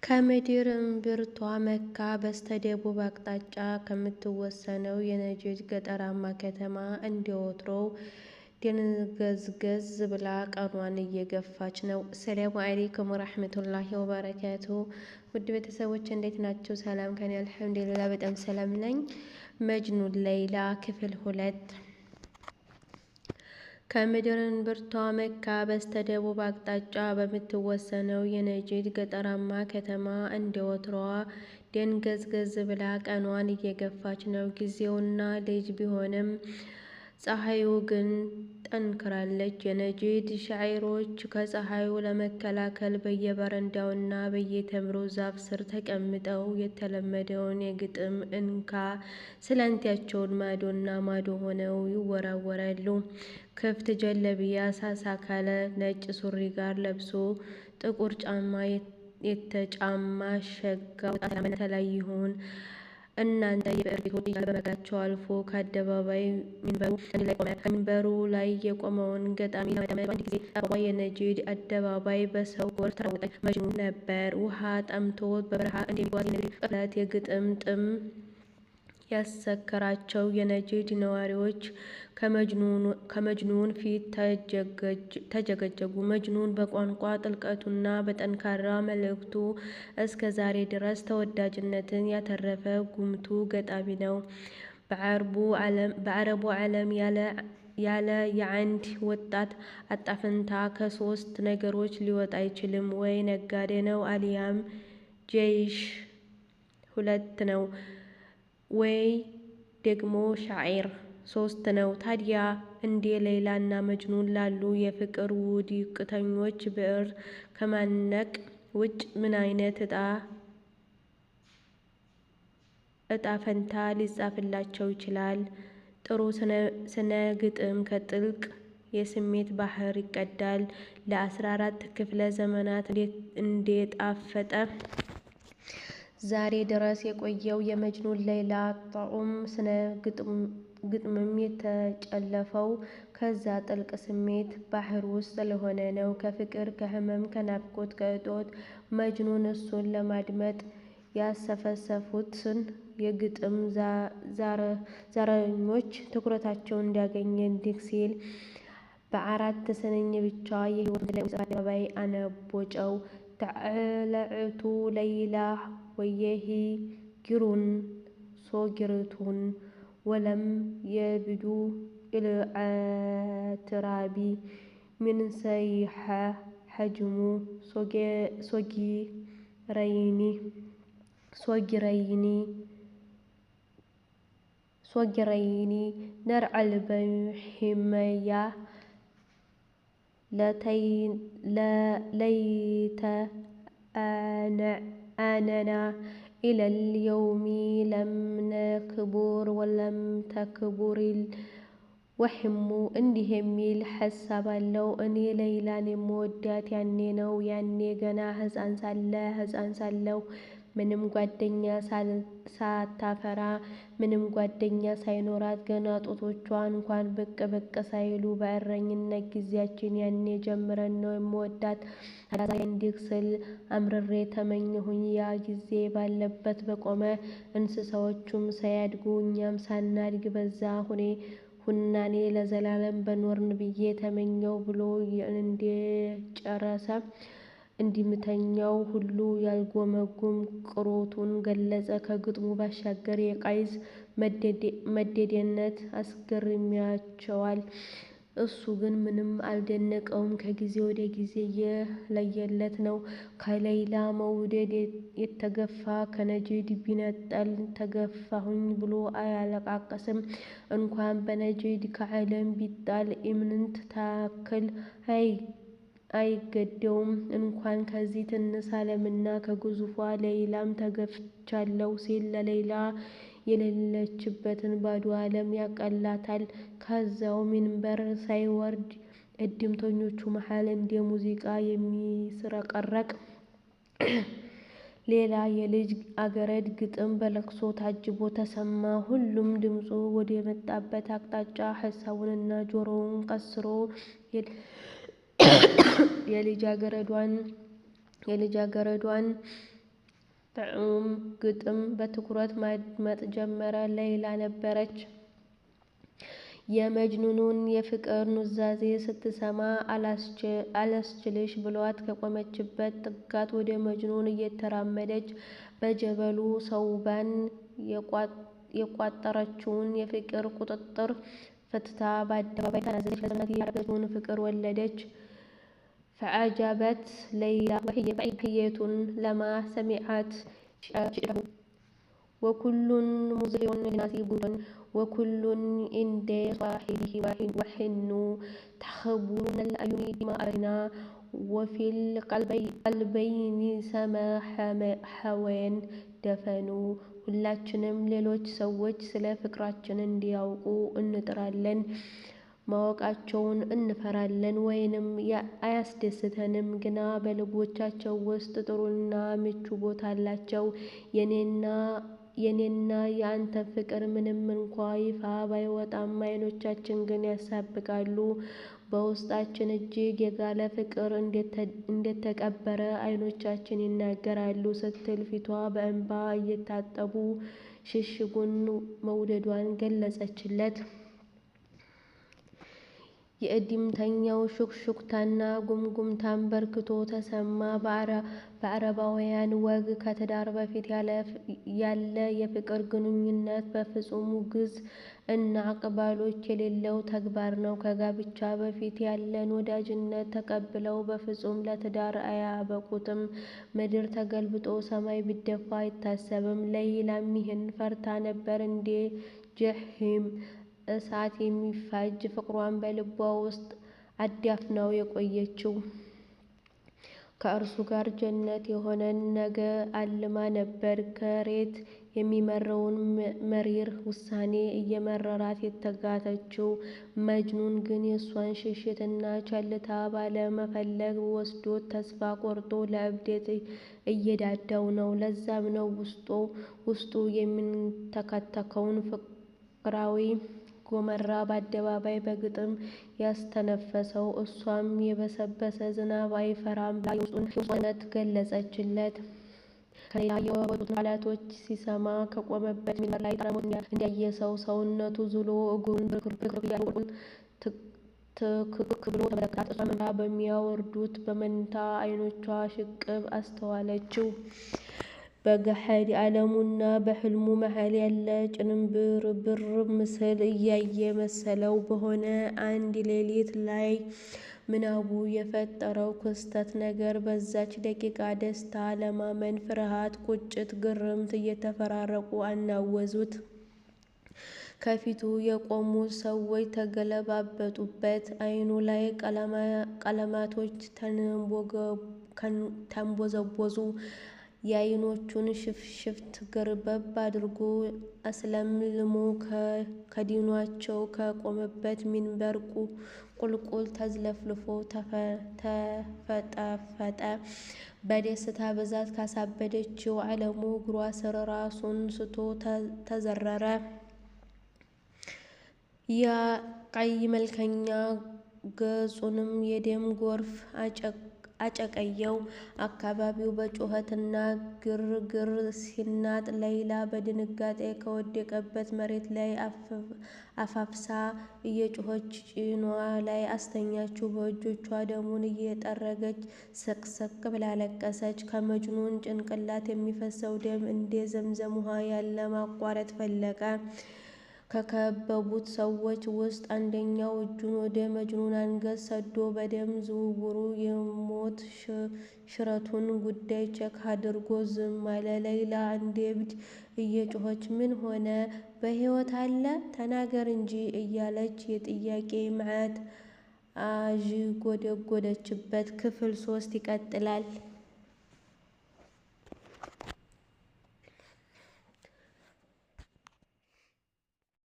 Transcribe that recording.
ከምድር እምብርቷ መካ በስተደቡብ አቅጣጫ ከምትወሰነው የነጂድ ገጠራማ ከተማ እንደ ወትሮው ደንገዝገዝ ብላ ቀኗን እየገፋች ነው። ሰላሙ አለይኩም ወራህመቱላሂ ወበረካቱ። ውድ ቤተሰቦች እንዴት ናቸው? ሰላም ከኔ አልሐምዱሊላህ በጣም ሰላም ነኝ። መጅኑን ለይላ ክፍል 2። ከምድር እምብርቷ መካ በስተደቡብ አቅጣጫ በምትወሰነው የነጂድ ገጠራማ ከተማ እንደ ወትሮዋ ደንገዝገዝ ብላ ቀኗን እየገፋች ነው። ጊዜውና ልጅ ቢሆንም ፀሐዩ ግን ጠንክራለች። የነጂድ ሻዒሮች ከፀሐዩ ለመከላከል በየበረንዳውና በየተምሩ ዛፍ ስር ተቀምጠው የተለመደውን የግጥም እንካ ስላንቲያቸውን ማዶና ማዶ ሆነው ይወራወራሉ። ክፍት ጀለቢያ ሳሳ ካለ ነጭ ሱሪ ጋር ለብሶ ጥቁር ጫማ የተጫማ ሸጋ ወጣት ያመነ ላይ ይሆን እናንተ የብዕር ቤቶች እያለ በመጋቸው አልፎ ከአደባባይ ሚንበሩ አንድ ላይ ቆመ። ከሚንበሩ ላይ የቆመውን ገጣሚ ለማዳመጥ በአንድ ጊዜ ጠባቧ የነጂድ አደባባይ በሰው ጎርፍ ተራወጠች። መጅኑን ነበር። ውሃ ጠምቶት በበረሃ እንደሚጓዝ የነጂድ ቅፍለት የግጥም ጥም ያሰከራቸው። የነጂድ ነዋሪዎች ከመጅኑን ፊት ተጀገጀጉ። መጅኑን በቋንቋ ጥልቀቱና በጠንካራ መልእክቱ እስከ ዛሬ ድረስ ተወዳጅነትን ያተረፈ ጉምቱ ገጣሚ ነው። በአረቡ ዓለም ያለ የአንድ ወጣት አጣፈንታ ከሶስት ነገሮች ሊወጣ አይችልም። ወይ ነጋዴ ነው አሊያም ጀይሽ ሁለት ነው፣ ወይ ደግሞ ሻዒር ሶስት ነው። ታዲያ እንደ ሌይላና መጅኑን ላሉ የፍቅር ውድቅተኞች ብዕር ከማነቅ ውጭ ምን አይነት እጣ ፈንታ ሊጻፍላቸው ይችላል? ጥሩ ስነ ግጥም ከጥልቅ የስሜት ባህር ይቀዳል። ለ14 ክፍለ ዘመናት እንደጣፈጠ ዛሬ ድረስ የቆየው የመጅኑን ለይላ ጣዕም ስነ ግጥምም የተጨለፈው ከዛ ጥልቅ ስሜት ባህር ውስጥ ስለሆነ ነው። ከፍቅር፣ ከህመም፣ ከናፍቆት፣ ከእጦት መጅኑን እሱን ለማድመጥ ያሰፈሰፉትን የግጥም ዛረኞች ትኩረታቸውን እንዲያገኝ እንዲህ ሲል በ4 ስንኝ ብቻ የህይወት ላይ ውስጥ አደባባይ አነቦጨው። ተዕለዕቱ ለይላ ወየሂ ጊሩን ሶጊርቱን ወለም የብዱ ኢልዓትራቢ ሚን ሰይሐ ሐጅሙ ሶጊረይኒ ነርዐል በሒመያ ለይተ አነና ኢለል የውሚ ለም ነክቡር ወለም ተክቡሪል ወሒሙ። እንዲህ የሚል ሐሳብ አለው። እኔ ለይላን የምወዳት ያኔ ነው። ያኔ ገና ሕፃን ሳለሁ ምንም ጓደኛ ሳታፈራ ምንም ጓደኛ ሳይኖራት ገና ጡቶቿ እንኳን ብቅ ብቅ ሳይሉ በእረኝነት ጊዜያችን ያኔ ጀምረን ነው የምወዳት። ታዲያ ዛሬ እንዲህ ስል አምርሬ ተመኘሁኝ ያ ጊዜ ባለበት በቆመ። እንስሳዎቹም ሳያድጉ እኛም ሳናድግ በዛ ሁናኔ ለዘላለም በኖርን ብዬ ተመኘው ብሎ እንደጨረሰ እንዲምተኛው ሁሉ ያልጎመጉም ቅሮቱን ገለጸ። ከግጥሙ ባሻገር የቃይዝ መደዴነት አስገርሚያቸዋል። እሱ ግን ምንም አልደነቀውም። ከጊዜ ወደ ጊዜ እየለየለት ነው። ከለይላ መውደድ የተገፋ ከነጂድ ቢነጠል ተገፋሁኝ ብሎ አያለቃቅስም። እንኳን በነጂድ ከዓለም ቢጣል ኢምንት ታክል አይገደውም። እንኳን ከዚህ ትንሽ ዓለምና ከግዙፏ ለይላም ተገፍቻለሁ ሲል ለለይላ የሌለችበትን ባዶ ዓለም ያቀላታል። ከዛው ሚንበር ሳይወርድ እድምተኞቹ መሃል እንደ ሙዚቃ የሚስረቀረቅ ሌላ የልጅ አገረድ ግጥም በለቅሶ ታጅቦ ተሰማ። ሁሉም ድምፁ ወደ መጣበት አቅጣጫ ሐሳቡንና ጆሮውን ቀስሮ የልጃገረዷን ጥዑም ግጥም በትኩረት ማድመጥ ጀመረ። ሌይላ ነበረች። የመጅኑንን የፍቅር ኑዛዜ ስትሰማ አላስችልሽ ብሏት ከቆመችበት ጥጋት ወደ መጅኑን እየተራመደች በጀበሉ ሰውባን የቋጠረችውን የፍቅር ቁጥጥር ፈትታ በአደባባይ ተናዘዘች። ለዘመናት ያረገዘችውን ፍቅር ወለደች። فأعجبت ليلى وحية لما سمعت شعره وكل مزرع نصيب وكل عند صاحبه وحن تخبرون الأعين بما أرنا وفي القلبين سما حوين دفنوا ሁላችንም ሌሎች ሰዎች ስለ ፍቅራችን እንዲያውቁ እንጥራለን። ማወቃቸውን እንፈራለን ወይንም አያስደስተንም፣ ግና በልቦቻቸው ውስጥ ጥሩና ምቹ ቦታ አላቸው። የኔና የአንተ ፍቅር ምንም እንኳ ይፋ ባይወጣም አይኖቻችን ግን ያሳብቃሉ። በውስጣችን እጅግ የጋለ ፍቅር እንደተቀበረ አይኖቻችን ይናገራሉ ስትል ፊቷ በእንባ እየታጠቡ ሽሽጉን መውደዷን ገለጸችለት። የእድምተኛው ሹክሹክታና ጉምጉምታም በርክቶ ተሰማ። በአረባውያን ወግ ከትዳር በፊት ያለ የፍቅር ግንኙነት በፍጹም ውግዝ እና አቅባሎች የሌለው ተግባር ነው። ከጋብቻ በፊት ያለን ወዳጅነት ተቀብለው በፍጹም ለትዳር አያበቁትም። ምድር ተገልብጦ ሰማይ ቢደፋ አይታሰብም። ሌይላም ይህን ፈርታ ነበር እንደ ጀሒም እሳት የሚፋጅ ፍቅሯን በልቧ ውስጥ አዳፍናው የቆየችው። ከእርሱ ጋር ጀነት የሆነን ነገ አልማ ነበር። ከሬት የሚመረውን መሪር ውሳኔ እየመረራት የተጋተችው። መጅኑን ግን የእሷን ሽሽትና ቸልታ ባለመፈለግ ወስዶት ተስፋ ቆርጦ ለእብደት እየዳዳው ነው። ለዛም ነው ውስጡ የሚንተከተከውን ፍቅራዊ ጎመራ በአደባባይ በግጥም ያስተነፈሰው። እሷም የበሰበሰ ዝናብ አይፈራም ብላ የውስጡን እውነት ገለጸችለት። ከሌላ የወጡትን ቃላቶች ሲሰማ ከቆመበት ሚንበር ላይ ጣረሞት እንዳየ ሰው ሰውነቱ ዝሎ እግሩን ብርክርክ እያለ ወርቁን ትክክ ብሎ ተመለከታት። እሷም እንባ በሚያወርዱት በመንታ አይኖቿ ሽቅብ አስተዋለችው። በገሃድ ዓለሙና በሕልሙ መሃል ያለ ጭንብርብር ምስል እያየ መሰለው። በሆነ አንድ ሌሊት ላይ ምናቡ የፈጠረው ክስተት ነገር በዛች ደቂቃ ደስታ፣ ለማመን ፍርሃት፣ ቁጭት፣ ግርምት እየተፈራረቁ አናወዙት። ከፊቱ የቆሙት ሰዎች ተገለባበጡበት። አይኑ ላይ ቀለማቶች ተንቦዘቦዙ። የአይኖቹን ሽፍሽፍት ገርበብ አድርጎ አስለምልሞ ከዲኗቸው ከቆመበት ሚንበር ቁልቁል ተዝለፍልፎ ተፈጠፈጠ። በደስታ ብዛት ካሳበደችው ዓለሙ እግሯ ስር ራሱን ስቶ ተዘረረ። ያ ቀይ መልከኛ ገጹንም የደም ጎርፍ አጨቀየው። አካባቢው በጩኸትና ግርግር ሲናጥ ሌይላ በድንጋጤ ከወደቀበት መሬት ላይ አፋፍሳ እየጮኸች ጭኗ ላይ አስተኛችው። በእጆቿ ደሙን እየጠረገች ስቅስቅ ብላ አለቀሰች። ከመጅኑን ጭንቅላት የሚፈሰው ደም እንደ ዘምዘም ውሃ ያለ ማቋረጥ ፈለቀ። ከከበቡት ሰዎች ውስጥ አንደኛው እጁን ወደ መጅኑን አንገት ሰዶ በደም ዝውውሩ የሞት ሽረቱን ጉዳይ ቼክ አድርጎ ዝም አለ። ሌይላ እንደ እብድ እየጮኸች ምን ሆነ? በሕይወት አለ? ተናገር እንጂ እያለች የጥያቄ መዓት አዥጎደጎደችበት። ክፍል 3 ይቀጥላል።